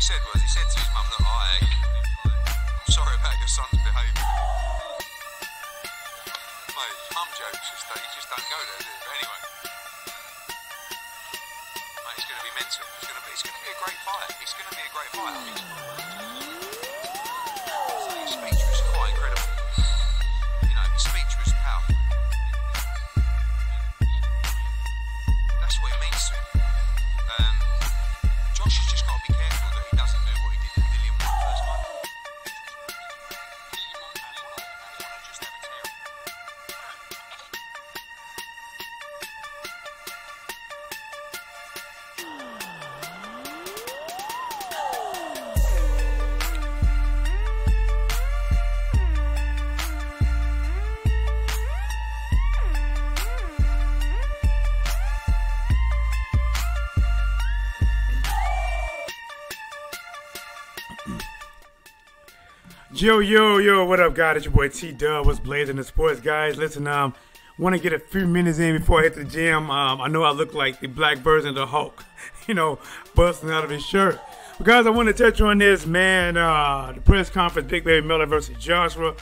said was, he said to his mum, look, I'm sorry about your son's behaviour. Mate, mum jokes just that you just don't go there, do you? But anyway, mate, it's going to be mental. It's going to be a great fight. It's going to be a great fight. I mean, his speech was quite incredible. You know, his speech was powerful. That's what it means to him. Josh has just got to be careful that he doesn't do what he did in Dillian the first time. Just have a tear. Yo, what up, guys? It's your boy T-Dub. What's blazing the sports, guys? Listen, want to get a few minutes in before I hit the gym. I know I look like the black version of the Hulk, busting out of his shirt. But guys, I want to touch on this, man. The press conference, Big Baby Miller versus Joshua.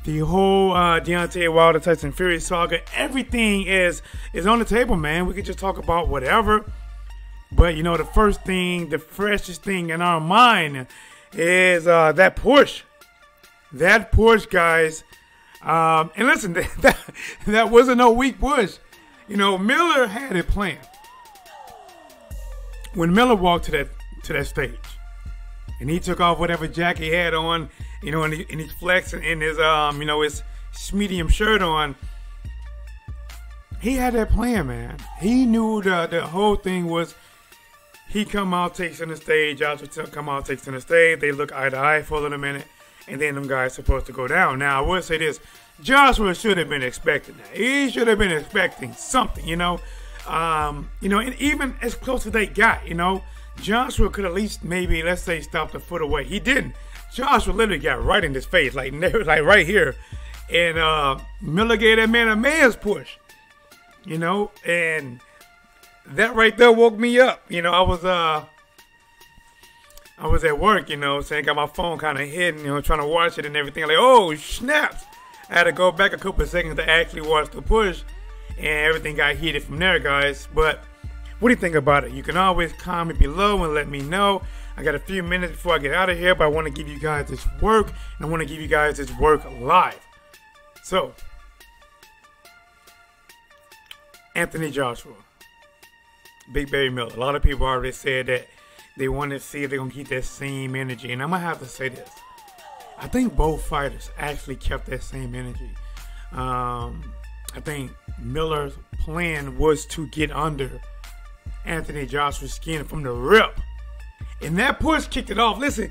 The whole Deontay Wilder Tyson Fury saga. Everything is on the table, man. We could just talk about whatever. But, the first thing, the freshest thing in our mind is that push. That push, guys. And listen, that wasn't no weak push. Miller had it planned. When Miller walked to that stage, and he took off whatever jacket he had on, and he's flexing in his his medium shirt on. He had that plan, man. He knew the whole thing was he come out, takes on the stage, Joshua come out, takes on the stage. They look eye to eye for a little minute. And then them guys supposed to go down. Now, I will say this. Joshua should have been expecting that. He should have been expecting something, and even as close as they got, Joshua could at least maybe, let's say, stopped a foot away. He didn't. Joshua literally got right in his face, like right here. And Miller gave that man a man's push, and that right there woke me up. I was at work, saying got my phone kind of hidden, trying to watch it and everything. Like, oh, snaps. I had to go back a couple of seconds to actually watch the push, and everything got heated from there, guys. But what do you think about it? You can always comment below and let me know. I got a few minutes before I get out of here, but I want to give you guys this work, and I want to give you guys this work live. So, Anthony Joshua, Big Baby Miller. A lot of people already said that they want to see if they're going to keep that same energy. And I'm going to have to say this. I think both fighters actually kept that same energy. I think Miller's plan was to get under Anthony Joshua's skin from the rip. And that push kicked it off. Listen,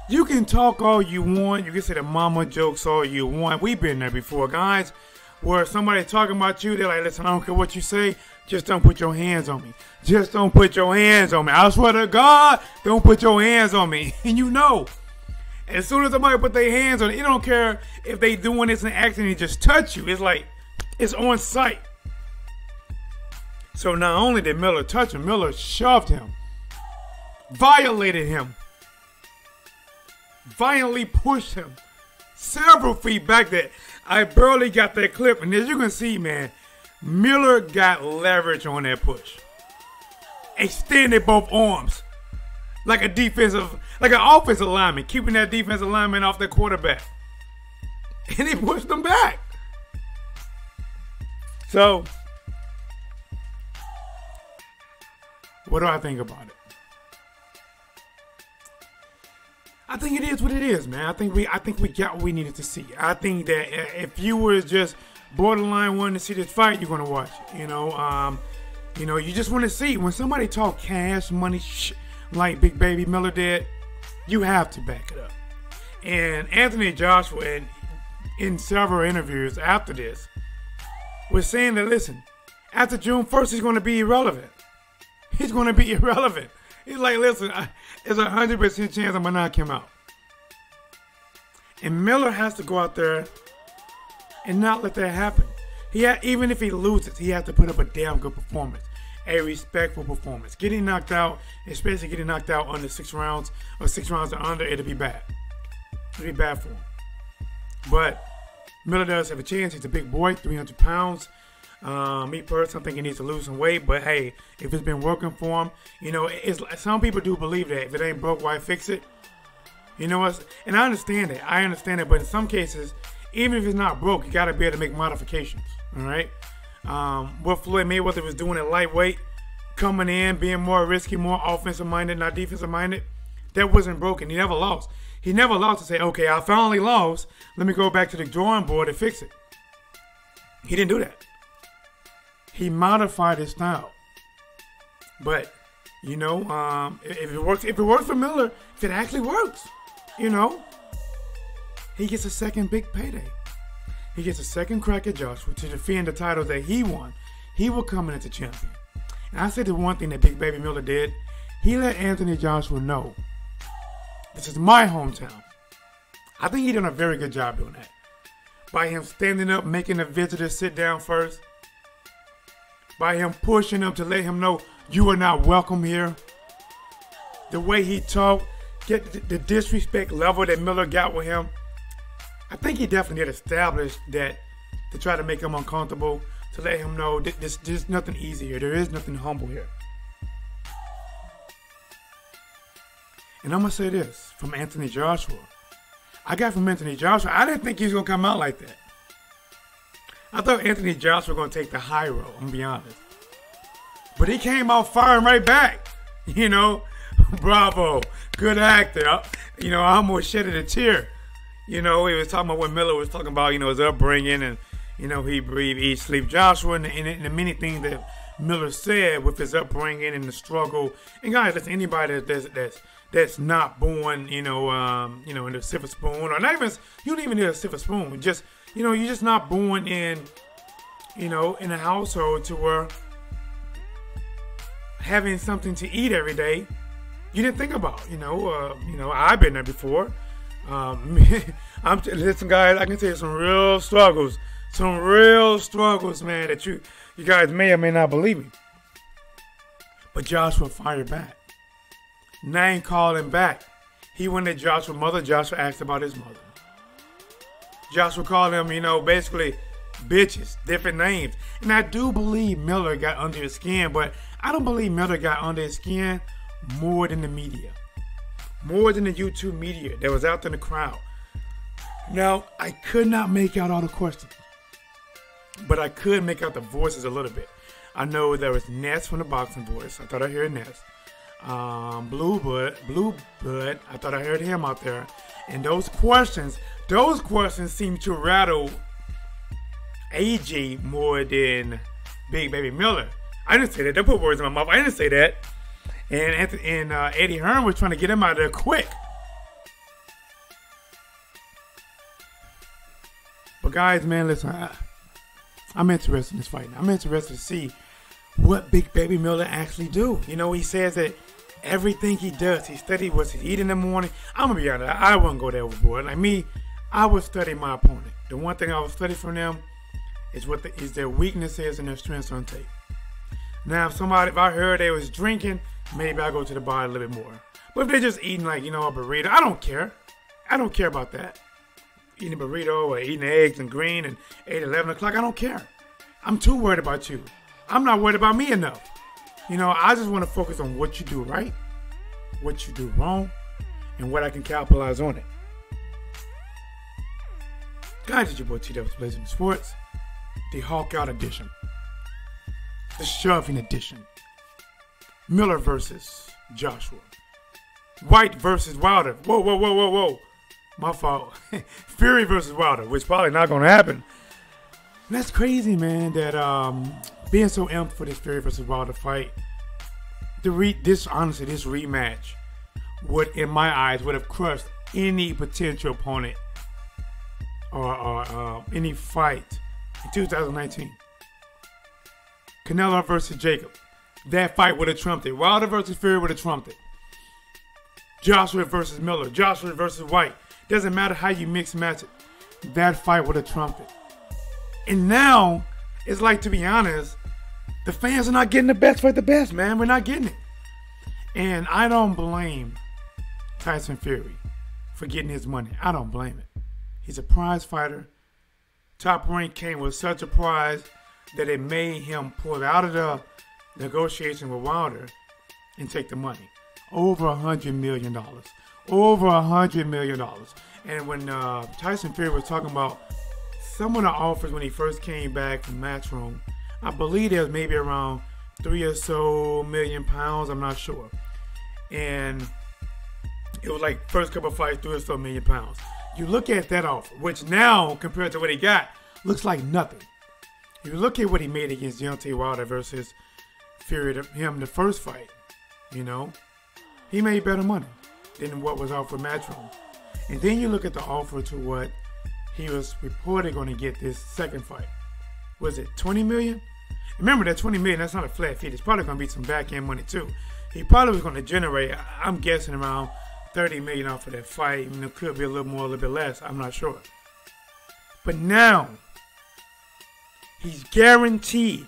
you can talk all you want. You can say the mama jokes all you want. We've been there before, guys, where somebody's talking about you. They're like, listen, I don't care what you say. Just don't put your hands on me. Just don't put your hands on me. I swear to God, don't put your hands on me. And as soon as somebody put their hands on it, you don't care if they doing this and acting and just touch you. It's like, it's on sight. So not only did Miller touch him, Miller shoved him, violated him, violently pushed him several feet back there. I barely got that clip. And as you can see, man, Miller got leverage on that push. Extended both arms like an offensive lineman, keeping that defensive lineman off the quarterback. And he pushed them back. So, what do I think about it? I think it is what it is, man. I think we got what we needed to see. I think that if you were just borderline wanting to see this fight, you're gonna watch it. You just want to see when somebody talk cash money like Big Baby Miller did. You have to back it up. And Anthony Joshua, in several interviews after this, was saying that, listen, after June 1st, he's going to be irrelevant. He's going to be irrelevant. He's like, listen, there's a 100% chance I'm going to knock him out. And Miller has to go out there and not let that happen. Even if he loses, he has to put up a damn good performance. a respectful performance. Getting knocked out, especially getting knocked out under 6 rounds or 6 rounds or under, it'll be bad. It'll be bad for him. But Miller does have a chance. He's a big boy, 300 pounds. Me personally, I think he needs to lose some weight. But hey, if it's been working for him, you know, some people do believe that if it ain't broke, why fix it? You know what? And I understand it. But in some cases, even if it's not broke, you got to be able to make modifications. All right. What Floyd Mayweather was doing at lightweight, coming in, being more risky, more offensive minded, not defensive minded, that wasn't broken. He never lost. He never lost to say, okay, I finally lost. Let me go back to the drawing board and fix it. He didn't do that. He modified his style. But, you know, if it works for Miller, if it actually works, you know, he gets a second big payday. He gets a second crack at Joshua to defend the title that he won. He will come in as a champion. And I said the one thing that Big Baby Miller did, he let Anthony Joshua know, this is my hometown. I think he done a very good job doing that. By him standing up, making the visitors sit down first. By him pushing them to let him know you are not welcome here. The way he talked, get the disrespect level that Miller got with him. I think he definitely did establish that to try to make him uncomfortable, to let him know there's nothing easy here. There is nothing humble here. And I'm going to say this from Anthony Joshua. I got from Anthony Joshua, I didn't think he was going to come out like that. I thought Anthony Joshua was going to take the high road, I'm going to be honest. But he came out firing right back. You know, bravo, good actor. You know, I almost shedded a tear. You know, he was talking about what Miller was talking about, you know, his upbringing and, you know, he breathed, eat, sleep Joshua and the many things that Miller said with his upbringing and the struggle. And guys, listen, anybody that's not born, you know, in a silver spoon or not even, you don't even need a silver spoon. Just, you know, you're just not born in, you know, in a household to where having something to eat every day, you didn't think about, you know, I've been there before. Listen, guys, I can tell you some real struggles, man, that you guys may or may not believe me. But Joshua fired back. Name called him back. He went to Joshua's mother. Joshua asked about his mother. Joshua called him, you know, basically bitches, different names. And I do believe Miller got under his skin, but I don't believe Miller got under his skin more than the media. More than the YouTube media that was out there in the crowd. Now, I could not make out all the questions, but I could make out the voices a little bit. I know there was Ness from the Boxing Voice. I thought I heard Ness. Blue Blood, I thought I heard him out there. And those questions seem to rattle AG more than Big Baby Miller. I didn't say that. Don't put words in my mouth. I didn't say that. And Eddie Hearn was trying to get him out of there quick. But guys, man, listen, I'm interested in this fight. I'm interested to see what Big Baby Miller actually do. You know, he says that everything he does, he studied what he eat in the morning. I'm going to be honest, I wouldn't go there overboard. Like me, I would study my opponent. The one thing I would study from them is is their weaknesses and their strengths on tape. Now, if I heard they was drinking, maybe I'll go to the bar a little bit more. But if they're just eating like, you know, a burrito, I don't care. I don't care about that. Eating a burrito or eating eggs and green and 8, 11 o'clock, I don't care. I'm too worried about you. I'm not worried about me enough. You know, I just want to focus on what you do right, what you do wrong, and what I can capitalize on it. Guys, it's your boy T-Dubs Blazing Sports, the Hawk Out edition, the Shoving edition, Miller versus Joshua, White versus Wilder. Whoa. My fault. Fury versus Wilder, which probably not going to happen. And that's crazy, man, that being so amped for this Fury versus Wilder fight, this rematch would, in my eyes, would have crushed any potential opponent or any fight in 2019. Canelo versus Jacob. That fight would have trumped it. Wilder versus Fury would have trumped it. Joshua versus Miller. Joshua versus White. Doesn't matter how you mix match it. That fight would have trumped it. And now, it's like, to be honest, The fans are not getting the best fight the best, man. We're not getting it. And I don't blame Tyson Fury for getting his money. I don't blame it. He's a prize fighter. Top Rank came with such a prize that it made him pull out of the negotiation with Wilder and take the money. Over $100 million. Over $100 million. And when Tyson Fury was talking about some of the offers when he first came back from Matchroom, I believe there was maybe around £3 or so million. I'm not sure. And it was like first couple of fights, £3 or so million. You look at that offer, which now, compared to what he got, looks like nothing. You look at what he made against Deontay Wilder versus Fury, him the first fight, you know, he made better money than what was offered Matchroom. And then you look at the offer to what he was reported going to get this second fight. Was it $20 million? Remember that $20 million, that's not a flat fee. It's probably going to be some back end money too. He probably was going to generate, I'm guessing, around $30 million off of that fight. I mean, it could be a little more, a little bit less. I'm not sure. But now, he's guaranteed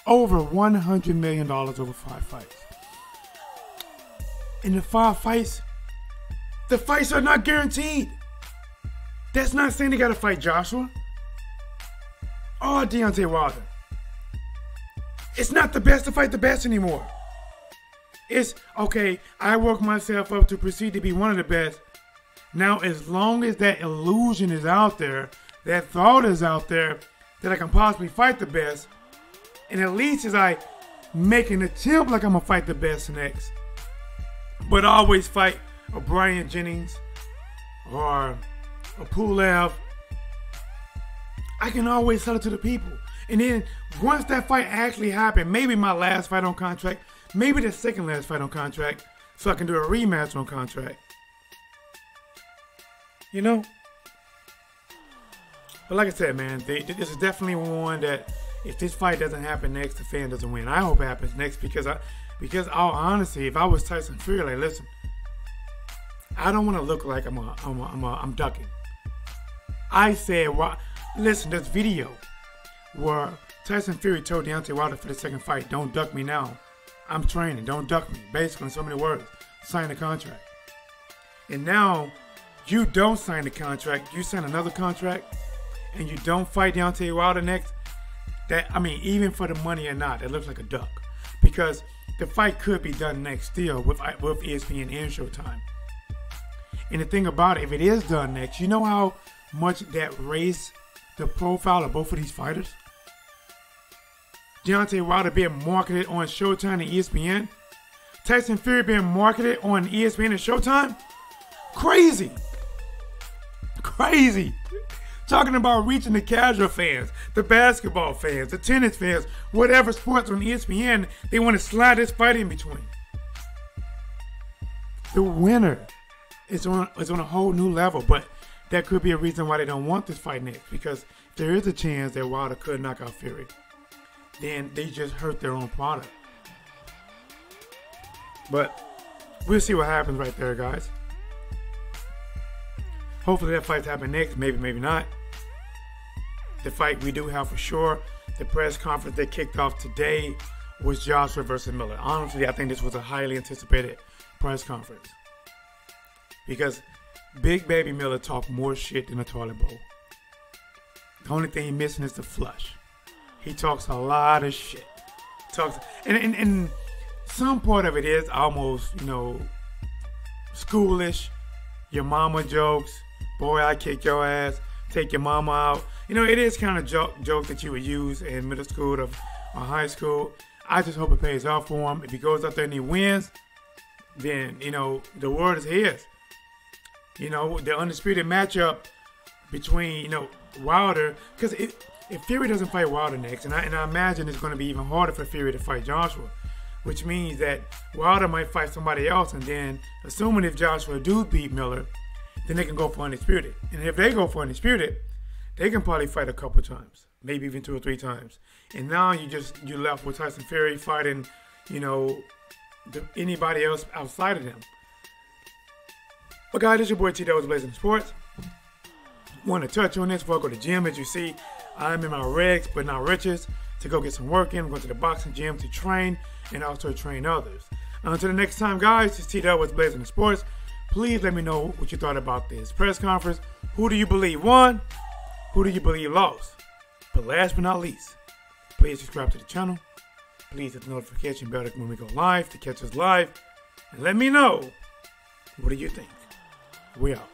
over $100 million over 5 fights. In the 5 fights, the fights are not guaranteed. That's not saying he got to fight Joshua or Deontay Wilder. It's not the best to fight the best anymore. It's, okay, I worked myself up to proceed to be one of the best. Now, as long as that illusion is out there, that thought is out there, that I can possibly fight the best, and at least as I make an attempt like I'm going to fight the best next, but always fight a Brian Jennings or a Pulev, I can always sell it to the people. And then once that fight actually happened, maybe my last fight on contract, maybe the second last fight on contract, so I can do a rematch on contract. You know? But like I said, man, this is definitely one that if this fight doesn't happen next, the fan doesn't win. I hope it happens next because all honesty, if I was Tyson Fury, like, listen, I don't want to look like I'm ducking. I said, listen, this video where Tyson Fury told Deontay Wilder for the second fight, don't duck me now. I'm training, don't duck me. Basically, in so many words, sign the contract. And now, you don't sign the contract, you sign another contract, and you don't fight Deontay Wilder next. That, I mean, even for the money or not, it looks like a duck. Because the fight could be done next still with ESPN and Showtime. And the thing about it, if it is done next, you know how much that raised the profile of both of these fighters? Deontay Wilder being marketed on Showtime and ESPN. Tyson Fury being marketed on ESPN and Showtime. Crazy. Crazy. Talking about reaching the casual fans, the basketball fans, the tennis fans, whatever sports on ESPN, they want to slide this fight in between. The winner is on a whole new level, but that could be a reason why they don't want this fight next, because there is a chance that Wilder could knock out Fury. Then they just hurt their own product. But we'll see what happens right there, guys. Hopefully that fight's happen next. Maybe, maybe not. The fight we do have for sure, the press conference that kicked off today was Joshua versus Miller. Honestly, I think this was a highly anticipated press conference. Because Big Baby Miller talked more shit than a toilet bowl. The only thing he's missing is the flush. He talks a lot of shit. And some part of it is almost, schoolish. Your mama jokes. Boy, I kick your ass. Take your mama out. It is kind of joke that you would use in middle school or high school. I just hope it pays off for him. If he goes out there and he wins, then, the word is his. The undisputed matchup between, Wilder. Because if Fury doesn't fight Wilder next, and I imagine it's going to be even harder for Fury to fight Joshua, which means that Wilder might fight somebody else, and then, assuming if Joshua do beat Miller, then they can go for undisputed. And if they go for undisputed, they can probably fight a couple times, maybe even 2 or 3 times. And now you left with Tyson Fury fighting, anybody else outside of them. But guys, this is your boy T. That was Blazing Sports. Want to touch on this before I go to the gym. As you see, I'm in my Regs, but not riches. to go get some work in, go to the boxing gym to train and also train others. Until the next time, guys, this is T-Dub with Blazing the Sports. Please let me know what you thought about this press conference. Who do you believe won? Who do you believe lost? But last but not least, please subscribe to the channel. Please hit the notification bell when we go live to catch us live. And let me know, what do you think? We out.